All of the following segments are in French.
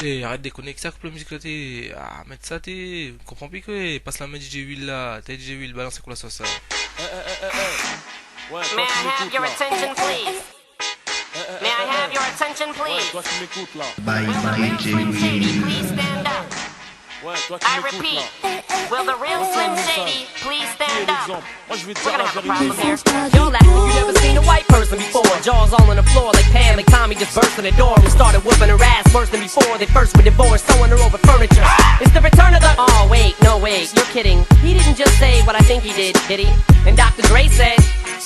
Eh, arrête de déconner que ça coupe la musique là, t'es. Ah, mettre ça, t'es. Comprends plus que. Passe la main DJ Will là. T'as DJ Will, balance quoi la sauce ça. Ouais, May I have your attention, please? May I have your attention, please? Toi qui m'écoutes là. Will the real Slim Shady please stand up? Ouais, toi qui I m'écoutes repeat, là. will the real Slim Shady please stand up? Moi je vais te We're dire gonna la have a problem vérité. here. Y'all act like you never seen a white person before. Jaws all on the floor like Pam, like Tommy just burst in the door and started whooping her ass worse than before. They first were divorced, throwing her over furniture. It's the return of the. Oh wait, no wait, you're kidding. He didn't just say what I think he did he? And Dr. Dre said,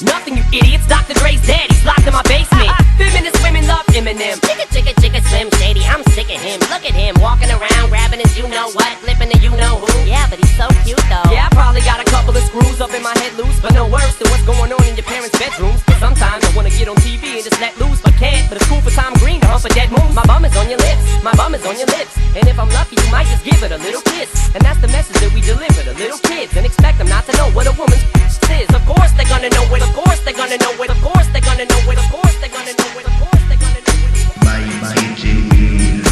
nothing, you idiots. Dr. Dre's dead. He's locked in my basement. Feminist women love Eminem. Chicka chicka chicka Slim Shady. I'm sick of him. Look at him walking around grabbing his you know what, flipping the you know who. Yeah, but he's so cute though. Yeah, I probably got a couple of screws up in my head loose, but no worse than what's going on in your parents' bedrooms. Sometimes I wanna get on TV and just let loose, but can't. But it's cool for Tom Green to hump a dead moose. My bum is on your lips, my bum is on your lips. And if I'm lucky, you might just give it a little kiss. And that's the message that we deliver to little kids, and expect them not to know what a woman's is. Of course they're gonna know it, of course they're gonna know it, of course they're gonna know it, of course they're gonna know it, of course they're gonna know it. Bye bye J-Will.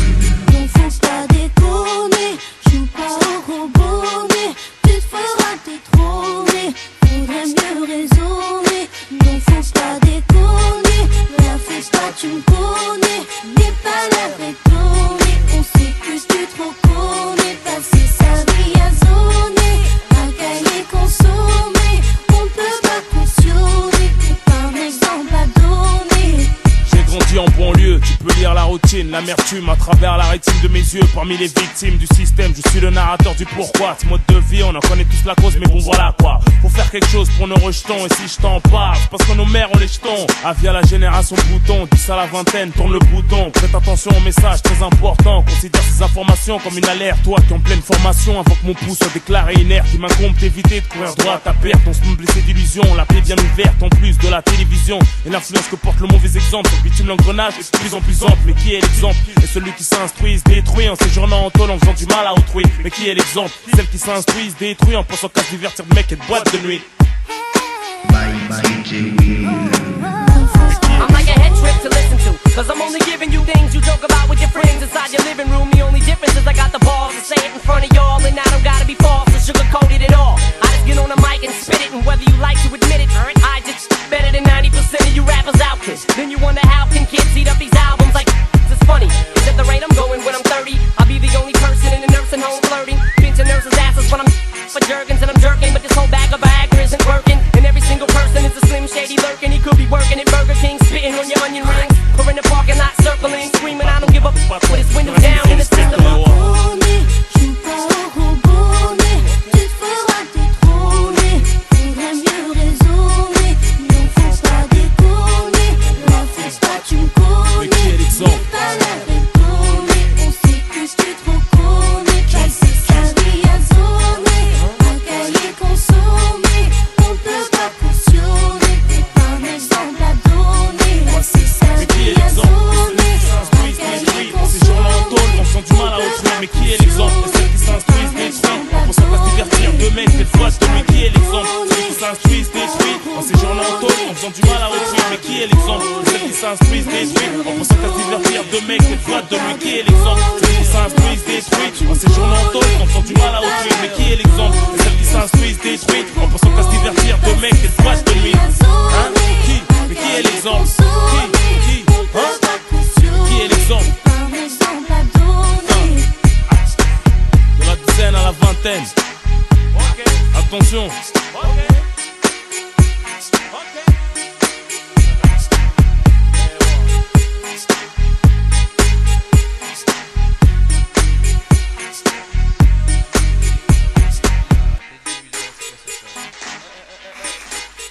Non faut pas déconner, joue pas au robonnet, tu te feras détrôner, faudrait mieux raisonner. Non faut pas déconner, la fais pas tu me connais, n'aie pas l'air étonné, on sait que tu trop connais, passer sa vie à zoner, à cahier consommer, on ne peut pas cautionner, t'es pas un exemple à donner. J'ai grandi en banlieue, tu peux lire la routine, l'amertume à travers la rétine de mes yeux. Parmi les victimes du système, je suis le narrateur du pourquoi. Ce mode de vie, on en connaît tous la cause, mais bon voilà quoi. Faut faire quelque chose pour nos rejetons, et si je t'en parle, c'est parce que nos mères ont les jetons. Avis à la génération bouton, 10 à la vingtaine, tourne le bouton. Prête attention au message très important, considère ces informations comme une alerte. Toi qui es en pleine formation, avant que mon pouce soit déclaré inerte, il m'incombe d'éviter de courir droit à ta perte. On se me blessé d'illusions, la paix bien ouverte, en plus de la télévision. Et l'influence que porte le mauvais exemple, sur bitume l'engrenage est de plus en plus ample. Mais qui est l'exemple? Et celui qui s'instruit se détruit en séjournant en tôle en faisant du mal à autrui. Mais qui est l'exemple? Celle qui s'instruit se détruit en pensant qu'à se divertir de mecs et de boîtes de nuit. Bye bye J-Will. I'm like a head trip to listen to, cause I'm only giving you things you joke about with your friends inside your living room. The only difference is I got the balls to say it in front of y'all, and I don't gotta be false or sugar-coated at all. I just get on the mic and spit it, and whether you like to admit it, I just better than 90% of you rappers out, kids. Then you wonder how can kids eat up these albums like it's funny. Is at the rate I'm going when I'm 30, I'll be the only person in the nursing home flirting, pinching nurses' asses when I'm for jerkins and I'm jerking, but this whole bag of Viagra isn't working. And every single person is a Slim Shady lurking. He could be working at Burger King, spitting on your onion rings, or in the parking lot circling, screaming I don't give up with his windows down in the system. Joue pas au robonnet, tu te feras détrôner, faudrait mieux raisonner. Non faut pas déconner, la fais pas tu me connais, n'aie pas l'air étonné, on sait que tu trop connais, passer sa vie à zoner, à cahier consommer, on ne peut pas cautionner, t'es pas un exemple à donner, passer sa vie à zoner, à cahier consommer. En faisant du mal à autrui, mais qui est l'exemple? Et celles qui s'instruisent détruisent en pensant qu'à se divertir de mecs et de boîtes de nuit. Qui est l'exemple? Celles qui s'instruisent détruisent en séjournant en tôle, en faisant du mal à autrui, mais qui est l'exemple? Celles qui s'instruisent détruisent en pensant qu'à se divertir de mecs et de boîtes de nuit. Qui est l'exemple? Celles qui s'instruisent détruisent en séjournant en tôle, en faisant du mal à autrui, mais qui est l'exemple? Celles qui s'instruisent détruisent en pensant qu'à se divertir de mecs et de boîtes de nuit. Hein? Qui? Mais qui est l'exemple? Qui? Hein? Qui est l'exemple? De la dizaine à la vingtaine. Attention.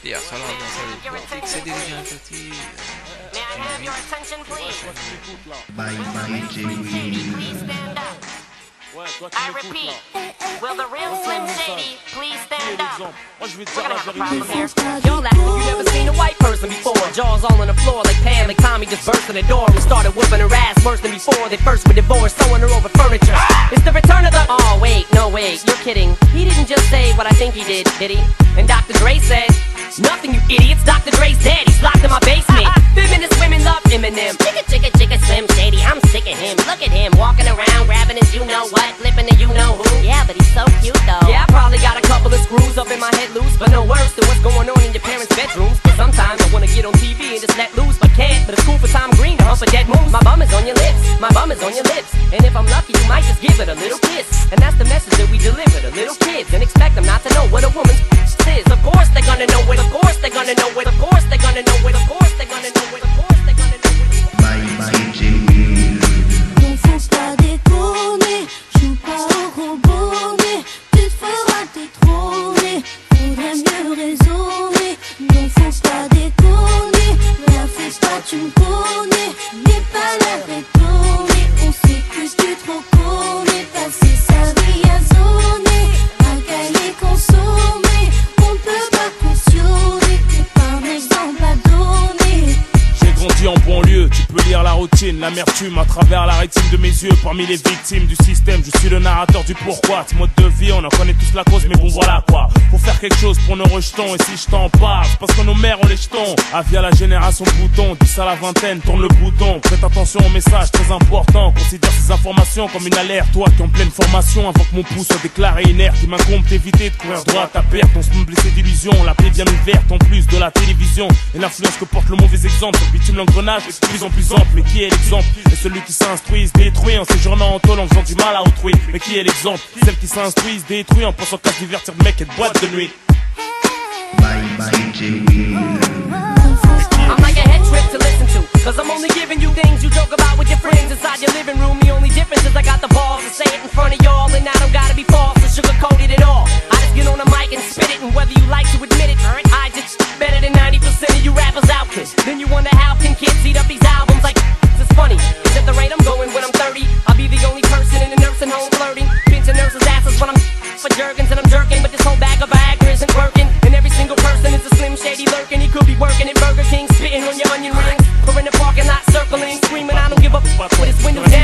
Yeah, ça va, c'est déjà un petit. May I have your attention, please? Bye bye J-Will. Please stand up. I repeat, will the real Slim Shady please stand up? Moi je vais te We're dire gonna la have a vérité. problem here. Y'all act like you never seen a white person before. Jaws all on the floor like Pam, like Tommy just burst in the door and started whooping her ass worse than before. They first were divorced, throwing her over furniture. It's the return of the. Oh wait, no wait, you're kidding. He didn't just say what I think he did he? And Dr. Dre said, nothing, you idiots. Dr. Dre's dead. He's locked in my basement. Feminist women love Eminem. Chicka, chicka, chicka, Slim Shady, I'm sick of him. Look at him, walking around, grabbing his you-know-what, flipping the you-know-who. Yeah, but he's so cute, though. Yeah, I probably got a couple of screws up in my head loose, but no worse than what's going on in your parents' bedrooms. Cause sometimes I wanna get on TV and just let loose, but can't. But it's cool for Tom Green to hump a dead moose. My bum is on your lips, my bum is on your lips. And if I'm lucky, you might just give it a little kiss. And that's the message that we deliver to little kids, and expect them not to know what a woman's is. Of course they're gonna know it, of course they're gonna know it, of course they're gonna know it, of course they're gonna know it, of course they're gonna know it. By DJ Will. Non, faut pas déconner, joue pas au robot, mais tu te feras détrôner. Faudrait mieux raisonner. Non, faut pas déconner, la fais pas, tu me connais. N'aie pas l'air étonné, on sait que tu trop connais. Passer sa vie à zoner, à caler consommer. On ne peut pas cautionner, t'es pas un exemple à donner. J'ai grandi en banlieue, tu peux lire la routine, l'amertume à travers la rétine de mes yeux. Parmi les victimes du système, je suis le narrateur du pourquoi. Ce mode de vie, on en connaît tous la cause, mais bon voilà quoi. Faut faire quelque chose pour nos rejetons, et si je t'en parle, c'est parce que nos mères ont les jetons. Avis à la génération bouton, 10 à la vingtaine, tourne le bouton. Prête attention aux messages très importants, considère ces informations comme une alerte. Toi qui es en pleine formation, avant que mon pouls soit déclaré inerte, il m'incombe d'éviter de courir droit à ta perte. On se me blessait d'illusions, la plaie bien ouverte, en plus de la télévision. Et l'influence que porte le mauvais exemple, sur bitume l'engrenage est de plus en plus ample. Mais qui est l'exemple? Et celui qui s'instruit se détruit en séjournant en tôle en faisant du mal à autrui. Mais qui est l'exemple? Celle qui s'instruit se détruit en pensant qu'à se divertir de mecs et de boîtes de nuit. By DJ Will. I'm like a head trip to listen to, cause I'm only giving you things you joke about with your friends inside your living room. The only difference is I got the balls to say it in front of y'all, and I don't gotta be false or sugar-coated at all. I just get on the mic and spit it, and whether you like to admit it, I just better than 90% of you rappers out, kid. Then you wonder how can kids eat up these albums like it's funny. Is at the rate I'm going when I'm 30, I'll be the only person in the nursing home flirting, pinching nurses' asses when I'm for jerkins and I'm jerking, but this whole bag of Viagra isn't working. And every single person is a Slim Shady lurking. He could be working at Burger King, spitting on your onion rings, or in the parking lot circling, screaming I don't give a fuck with his windows down.